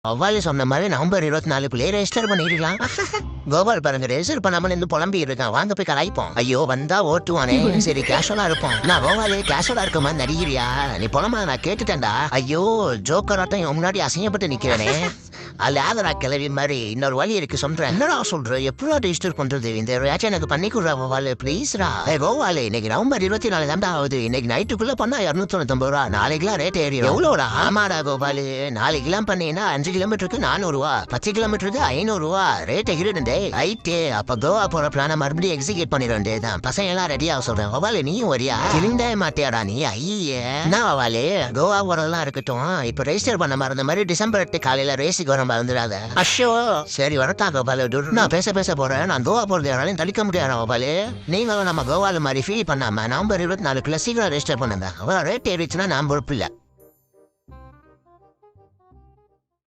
அவ்வாறு சொன்ன மாதிரி நவம்பர் 24 ரெஜிஸ்டர் பண்ணிடலாம். கோபால் பாருங்க ரெஜிஸ்டர் பண்ணாம இருந்து புலம்பி இருக்கான். வாங்க போய் கலாய்ப்போம். ஐயோ வந்தா ஓட்டுவானே. சரி கேஷுவலா இருப்போம். நான் கோபாலே கேஷுவலா இருக்க மாதிரி நடிகிறியா? நீ புலமா நான் கேட்டுட்டேன்டா. ஐயோ ஜோக்கராட்டம் முன்னாடி அசிங்கப்பட்டு நிக்கிறேனே. அது ஆதரா கிளவி மாதிரி இன்னொரு வழி இருக்கு சொல்றேன். என்னடா சொல்ற? எப்படா ரெஜிஸ்டர் பண்றது? இந்த ஏதாச்சும் எனக்கு பண்ணி கொடுறா கோபாலு ப்ளீஸ்ரா. கோபாலு இன்னைக்கு நவம்பர் 24 தான் ஆகுது. இன்னைக்கு நைட்டுக்குள்ள பண்ணா 299 ரூபா. நாளைக்குலாம் ரேட் ஏறியும். எவ்வளோடா? ஆமாடா கோபாலு நாளைக்குலாம் பண்ணீங்கன்னா 5 கிலோமீட்டருக்கு 400 ரூபா, 10 கிலோமீட்டருக்கு 500 ரூபா. ரேட் எகிரிடே ஐட்டே. அப்ப கோவா போற பிளான மறுபடியும் எக்ஸிக்யூட் பண்ணிடுறேன் தான். பசங்க எல்லாம் ரெடியா சொல்றேன். கோபாலு நீயும் வரியா? கிளிண்டே மாட்டியாடா நீ? ஐயே என்ன கோபாலு கோவா போறதெல்லாம் இருக்கட்டும். இப்ப ரெஜிஸ்டர் பண்ண மறந்த மாதிரி டிசம்பர் 8 காலையில ரேஸுக்கு வர மறந்துடாத. அஷோ சரி வரட்டா கோபாலு. நான் பேச போறேன். நான் கோவா போறது யாராலையும் தடுக்க முடியாது கோபாலு. நீங்களும் நம்ம கோவால மாதிரி ஃபீல் பண்ணாம நவம்பர் 24 சீக்கிரம் ரெஜிஸ்டர் பண்ணுங்க. ரேட் ஏறிச்சுன்னா நான் பொறுப்பு இல்லை.